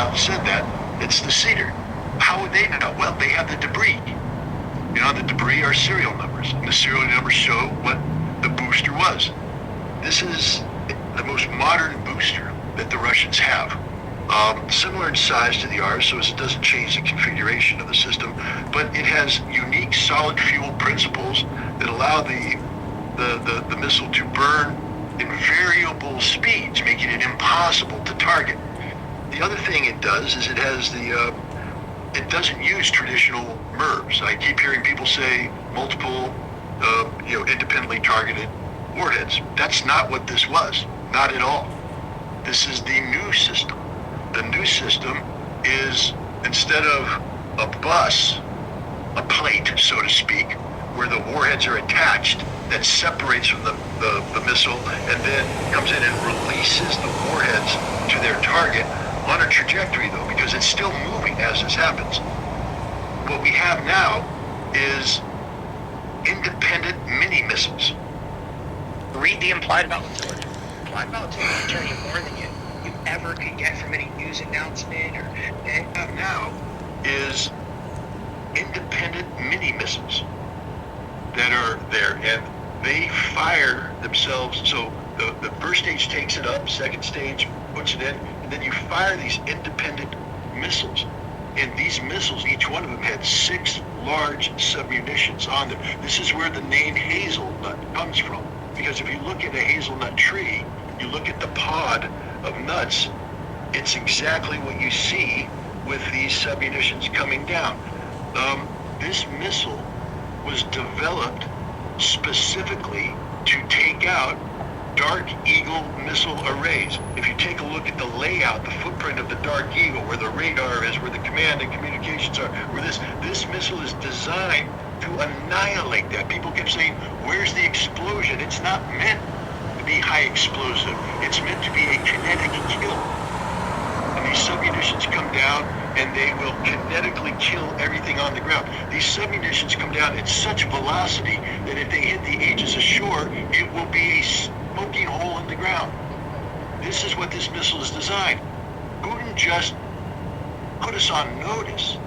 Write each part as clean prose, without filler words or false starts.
out and said that. It's the cedar. How would they know? Well, they have the debris. You know, the debris are serial numbers, and the serial numbers show what the booster was. This is the most modern booster that the Russians have. Similar in size to the ours, so it doesn't change the configuration of the system, but it has unique solid fuel principles that allow the missile to burn in variable speeds, making it impossible to target. The other thing it does is it has it doesn't use traditional MIRVs. I keep hearing people say multiple, independently targeted warheads. That's not what this was, not at all. This is the new system. The new system is, instead of a bus, a plate, so to speak, where the warheads are attached, that separates from the missile and then comes in and releases the warheads to their target on a trajectory, though, because it's still moving as this happens. What we have now is independent mini missiles. Read the implied volatility. Implied volatility will tell you more than you ever could get from any news announcement or. Now is independent mini missiles that are there, and they fire themselves. So the first stage takes it up, second stage puts it in, and then you fire these independent missiles. And these missiles, each one of them had 6 large submunitions on them. This is where the name hazelnut comes from. Because if you look at a hazelnut tree, you look at the pod of nuts, it's exactly what you see with these submunitions coming down. This missile was developed specifically to take out Dark Eagle missile arrays. If you take a look at the layout, the footprint of the Dark Eagle, where the radar is, where the command and communications are, where this missile is designed to annihilate that. People kept saying, where's the explosion? It's not meant to be high explosive. It's meant to be a kinetic kill. And these submunitions come down and they will kinetically kill everything on the ground. These submunitions come down at such velocity that if they hit the edges of shore, it will be a smoking hole in the ground. This is what this missile is designed. Putin just put us on notice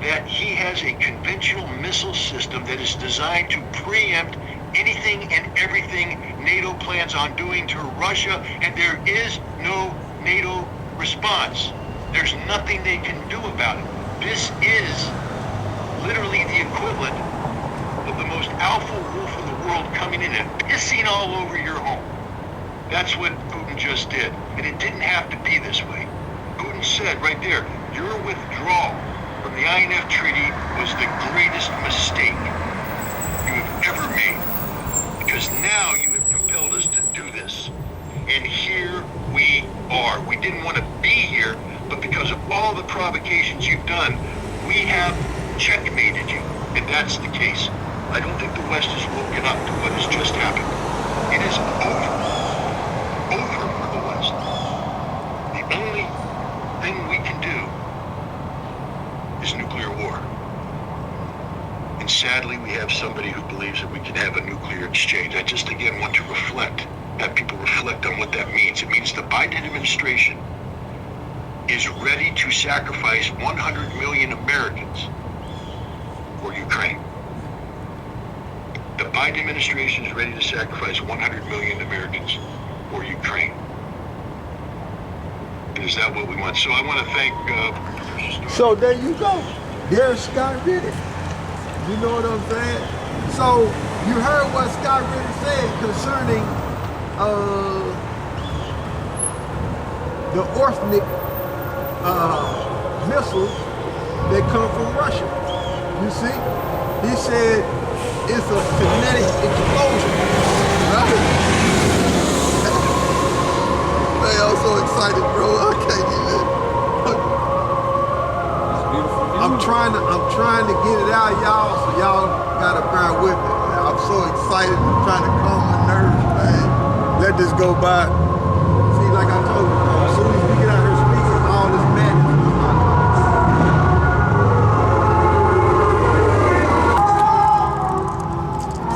that he has a conventional missile system that is designed to preempt anything and everything NATO plans on doing to Russia, and there is no NATO response. There's nothing they can do about it. This is literally the equivalent of the most alpha wolf in the world coming in and pissing all over your home. That's what Putin just did. And it didn't have to be this way. Putin said right there, your withdrawal from the INF Treaty was the greatest mistake you have ever made. Because now you have compelled us to do this. And here we are. We didn't want to be here, but because of all the provocations you've done, we have checkmated you. And that's the case. I don't think the West has woken up to what has just happened. It is over. Over for the West. The only thing we can do is nuclear war. And sadly, we have somebody who believes that we can have a nuclear exchange. I just, again, want to have people reflect on what that means. It means the Biden administration is ready to sacrifice 100 million Americans for Ukraine. The Biden administration is ready to sacrifice 100 million Americans for Ukraine. Is that what we want? So I want to thank... So there you go. There's Scott Ritter. You know what I'm saying? So you heard what Scott Ritter said concerning the Orthnic missiles that come from Russia. You see? He said it's a kinetic explosion. Right? Man, I'm so excited, bro. I can't even. I'm trying to get it out, y'all, so y'all gotta bear with me, man. I'm so excited. I'm trying to calm my nerves, man. Let this go by. See, like I told you, bro, as soon as we get out here speaking, all this madness is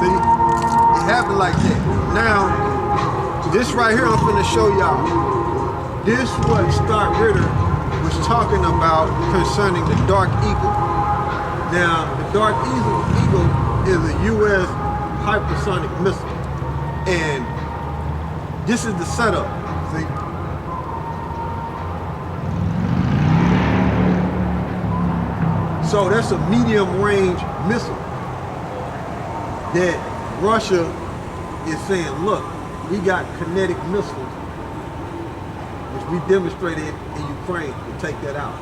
see, it happened like that. Now, this right here, I'm finna show y'all. This what Scott Ritter was talking about concerning the Dark Eagle. Now, the Dark Eagle is a U.S. hypersonic missile. And this is the setup, see? So that's a medium-range missile that Russia is saying, look, we got kinetic missiles, which we demonstrated in Ukraine to take that out.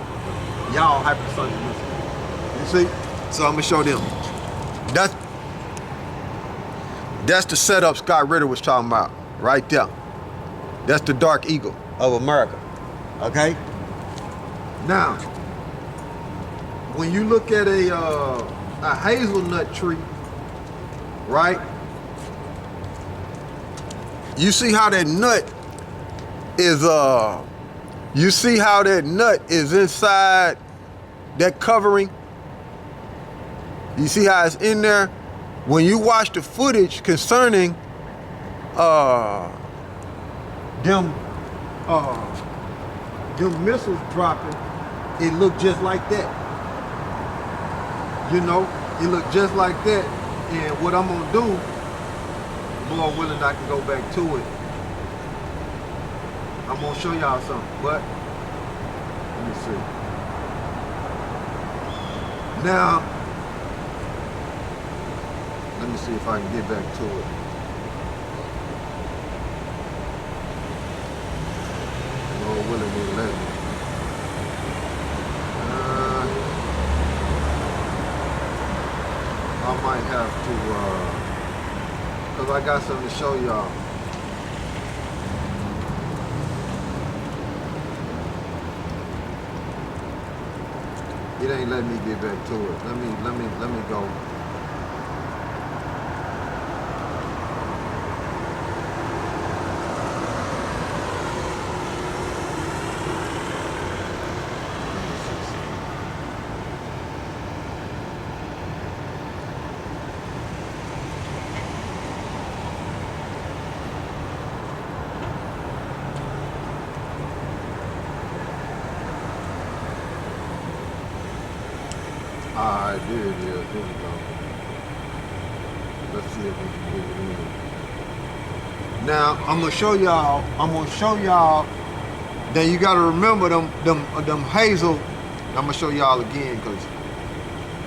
Y'all hypersonic missiles. You see? So I'm gonna show them. That's the setup Scott Ritter was talking about, right there. That's the Dark Eagle of America, okay? Now, when you look at a hazelnut tree, right? You see how that nut is, you see how that nut is inside that covering? You see how it's in there? When you watch the footage concerning them missiles dropping, it looked just like that. You know, it looked just like that. And what I'm gonna do, Lord willing, I can go back to it. I'm gonna show y'all something, but let me see. Now, let me see if I can get back to it. Lord willing, will let me. I might have to, because I got something to show y'all. It ain't letting me get back to it. Let me go. Alright, there it is. Here we go. Let's see if we can get it in. Now, I'm gonna show y'all that you gotta remember them hazel. I'm gonna show y'all again because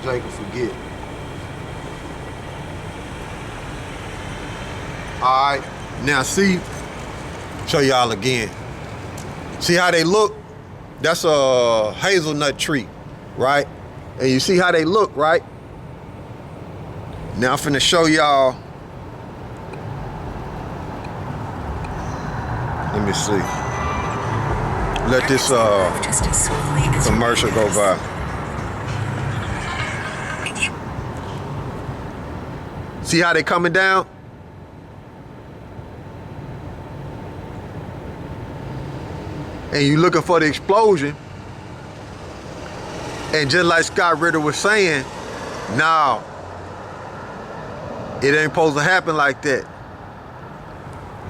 Jay can forget. Alright, now see, show y'all again. See how they look? That's a hazelnut tree, right? And you see how they look, right? Now I'm finna show y'all. Let me see. Let this commercial go by. See how they coming down? And you looking for the explosion. And just like Scott Ritter was saying, no, it ain't supposed to happen like that.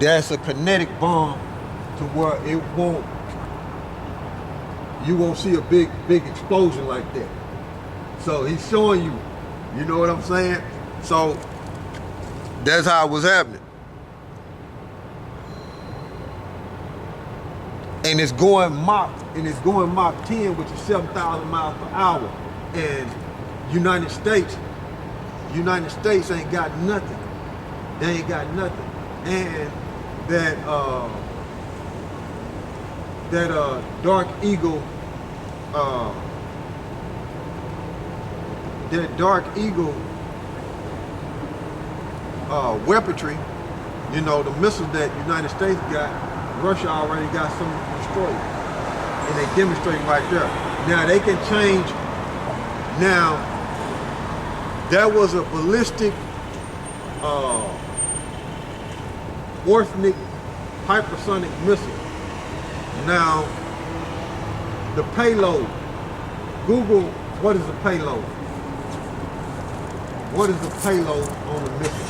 That's a kinetic bomb to where it won't, you won't see a big explosion like that. So he's showing you, you know what I'm saying? So that's how it was happening. And it's going Mach 10, which is 7,000 miles per hour. And United States ain't got nothing. They ain't got nothing. And that Dark Eagle, weaponry, you know, the missiles that United States got, Russia already got some destroyed. And they demonstrate right there. Now they can change. Now, that was a ballistic orthnic hypersonic missile. Now, the payload. Google, what is the payload? What is the payload on the missile?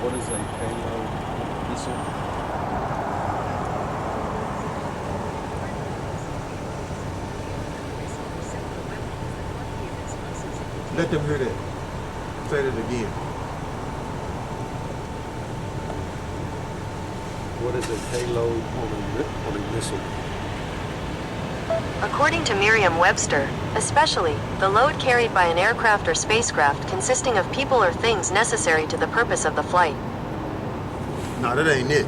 What is a payload missile? Let them hear that. Say that again. What is a payload on a missile? According to Merriam-Webster, especially, the load carried by an aircraft or spacecraft consisting of people or things necessary to the purpose of the flight. No, that ain't it.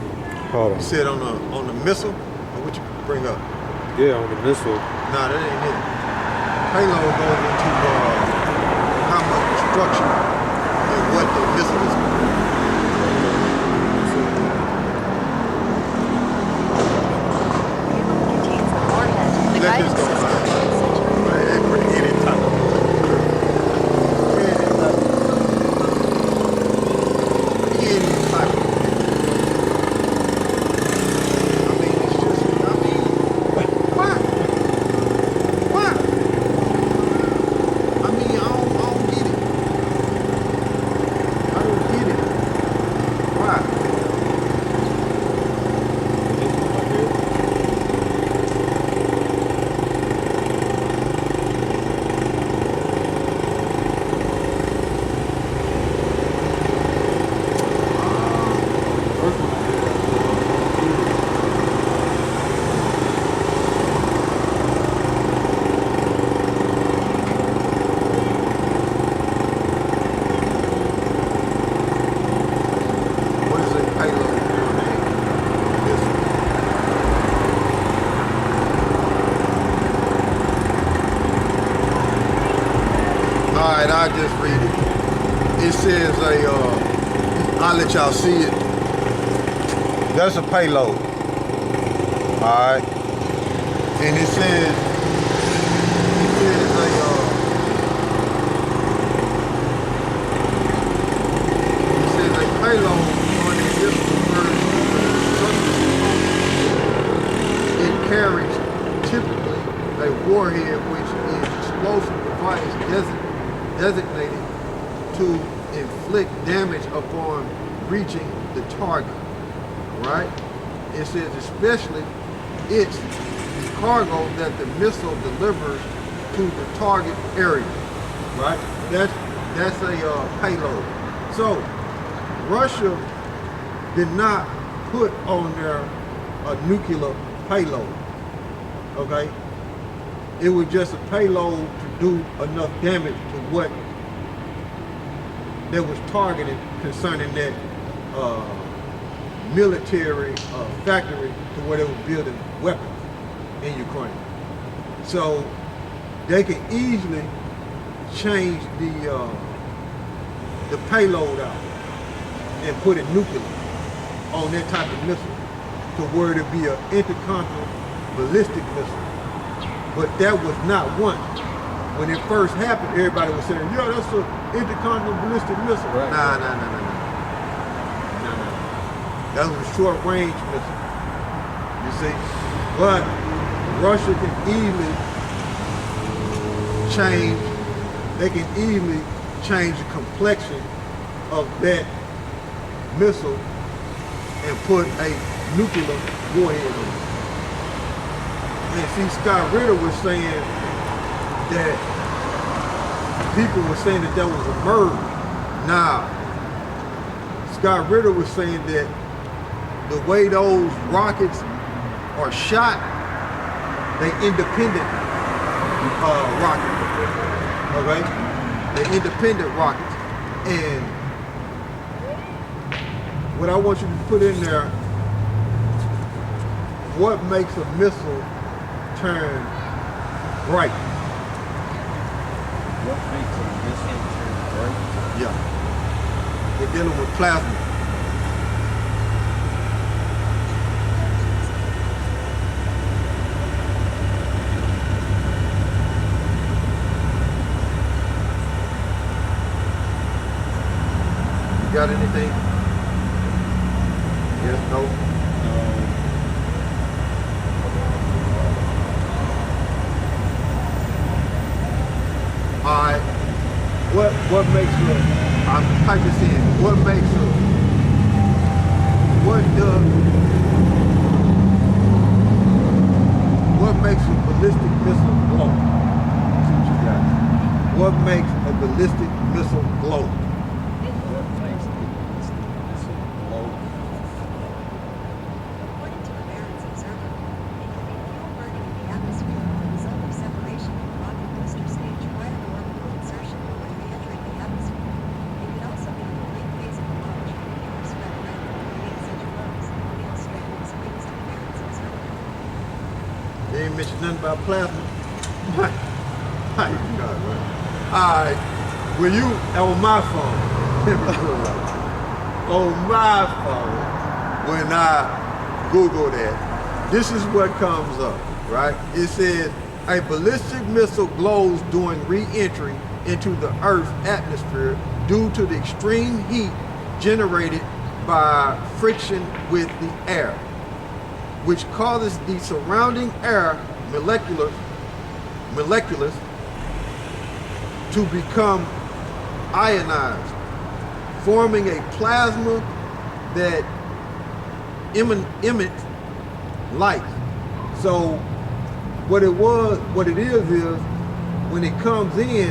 Hold You on. said on the missile? Or what you bring up? Yeah, on the missile. No, that ain't it. Payload goes into how much destruction and what the missile is. Contains the warhead, the Let guidance this go system, by. etc. Right, that's pretty any type of Alright, I'll just read it. It says I'll let y'all see it. That's a payload. Alright. And it says a payload on a missile it carries typically a warhead which is explosive device designated to inflict damage upon reaching the target, right? It says especially it's the cargo that the missile delivers to the target area, right? That's a payload. So Russia did not put on there a nuclear payload, okay? It was just a payload to do enough damage to what they was targeted concerning that military factory to where they were building weapons in Ukraine. So they can easily change the payload out and put it nuclear on that type of missile to where it'd be an intercontinental ballistic missile. But that was not one. When it first happened, everybody was saying, "Yo, that's an intercontinental ballistic missile." Right. Nah. That was a short-range missile. You see, but Russia can easily change. They can easily change the complexion of that missile and put a nuclear warhead on it. And see, Scott Ritter was saying that people were saying that was a murder. Now, Scott Ritter was saying that the way those rockets are shot, they independent rockets, okay? They're independent rockets. And what I want you to put in there, what makes a missile turn bright? What makes a missile turn bright? Yeah. They're dealing with plasma. You got anything? Yes, no? Alright. What makes a, I'm type this in, what makes a, what makes a ballistic missile blow? That's what you got. What makes a ballistic ballistic missile globe. What makes the missile glow? According to a Barron's observer, it could be fuel burning in the atmosphere as a result of separation in the rocket booster stage prior to orbital insertion or when re-entering the atmosphere. It could also be in the late phase of launch when the air spread around, creating such flows, Neil Strand explains to the Barron's observer. They ain't mentioned nothing about plasma. My God, man. Alright, when you on my phone, let me put it like this. On my phone, when I Google that, this is what comes up, right? It says a ballistic missile glows during re-entry into the Earth's atmosphere due to the extreme heat generated by friction with the air, which causes the surrounding air molecules to become ionized, forming a plasma that emits light. So what it is when it comes in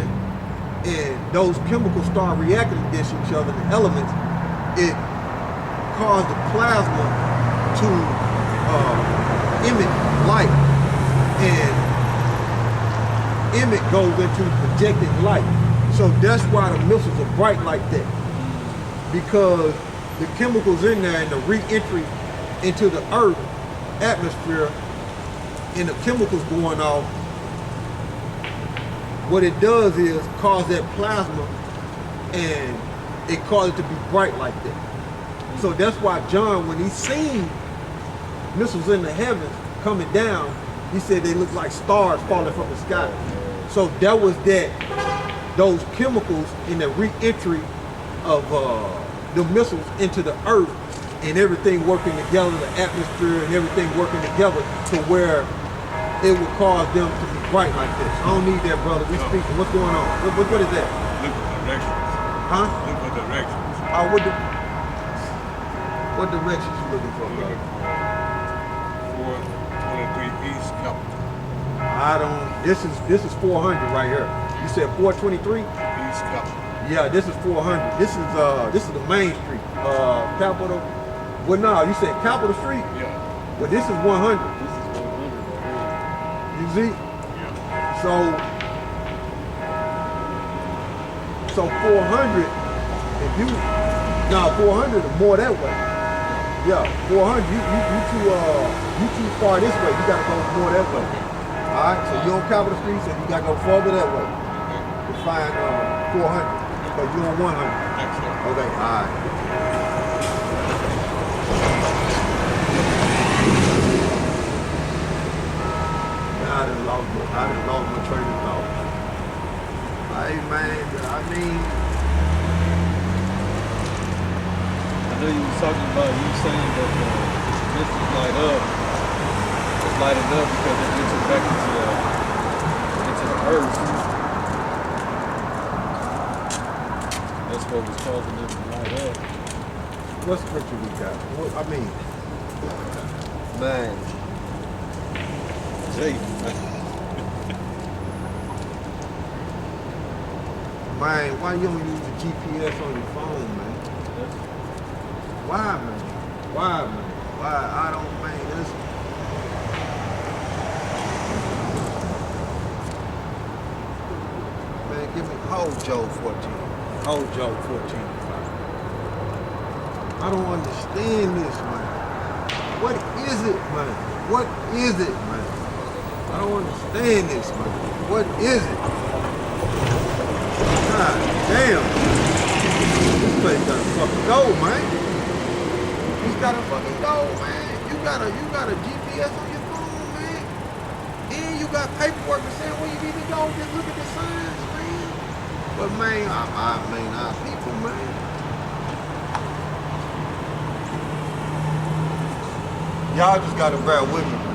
and those chemicals start reacting against each other, the elements, it causes the plasma to emit light, and emit goes into projecting light. So that's why the missiles are bright like that, because the chemicals in there and the re-entry into the Earth atmosphere and the chemicals going off, what it does is cause that plasma, and it causes it to be bright like that. So that's why John, when he seen missiles in the heavens coming down, he said they look like stars falling from the sky. So that was those chemicals in the re-entry of the missiles into the Earth, and everything working together, the atmosphere and everything working together to where it would cause them to be bright like this. I don't need that, brother. We speaking. What's going on? What is that? Look for directions. Huh? Look for directions. What directions you looking for, brother? Looking for 423 East Capitol. I don't. This is 400 right here. You said 423? East Capitol. Yeah, this is 400. This is the main street. Capitol. Well, no, you said Capitol Street. Yeah. Well, this is 100. This is 100. You see? Yeah. So 400. If you 400 is more that way. Yeah, 400. You too far this way. You gotta go more that way. All right. So you're on Capitol Street, so you gotta go further that way to find 400. Because you're on 100. Excellent. Okay. All right. I done lost my train of thought. Hey man, I mean, I know you was talking about you saying that the missiles light up. It's lighting up because it enters back into the Earth. That's what was causing it to light up. what scripture we got? I mean, Man. Jake. man, why you don't use the GPS on your phone, man? Why, man? Why, man? Why? I don't, man. That's, man, give me hold Job 14. Hold Job 14. I don't understand this, man. What is it, man? What is it, man? I don't understand this, man. What is it? God damn. This place gotta fucking go, man. He's gotta fucking go, man. You got a GPS on your phone, man. And you got paperwork that saying where you need to go. Just look at the signs, man. But man, our people, man. Y'all just gotta bear with me, man.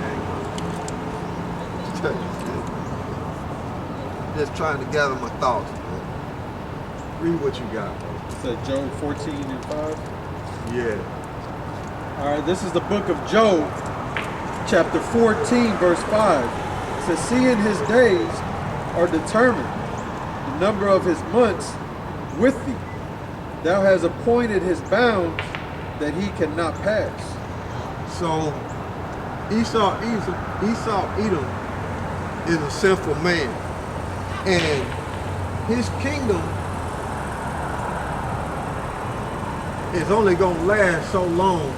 Just trying to gather my thoughts, man. Read what you got, bro. So Job 14 and 5. Yeah. All right, this is the book of Job, chapter 14, verse 5. It says, seeing his days are determined, the number of his months with thee. Thou hast appointed his bounds that he cannot pass. So Edom is a sinful man, and his kingdom is only gonna last so long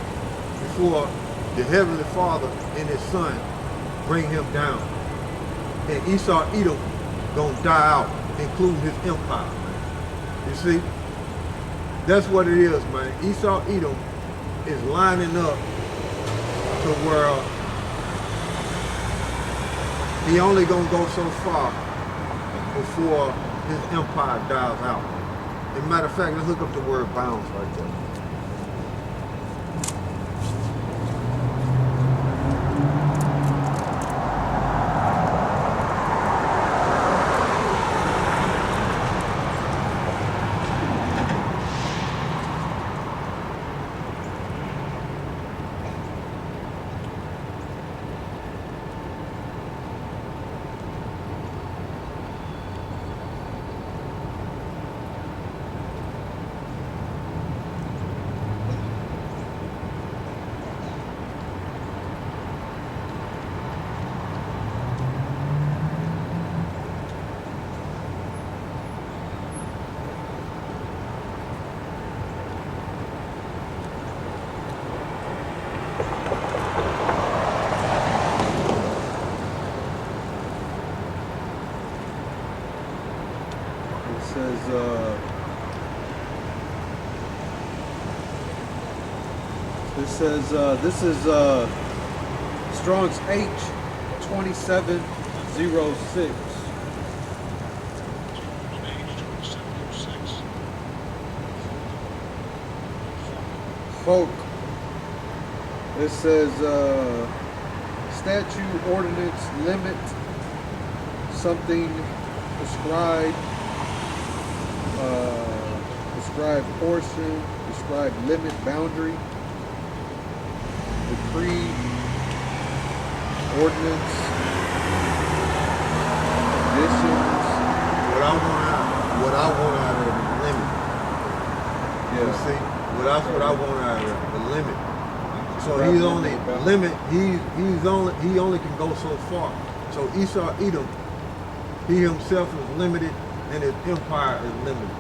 before the Heavenly Father and his Son bring him down. And Edom gonna die out, including his empire. You see? That's what it is, man. Edom is lining up to where he only gonna go so far before his empire dies out. As a matter of fact, let's look up the word bounds right there. This is Strong's H2706. Folk. It says statute, ordinance, limit, something prescribed, prescribed portion, prescribed limit, boundary, decree, ordinance, conditions. What I want out of the limit. Yeah. You see? That's what I want out of the limit. So he's only limit. He only can go so far. So Edom, he himself is limited, and his empire is limited.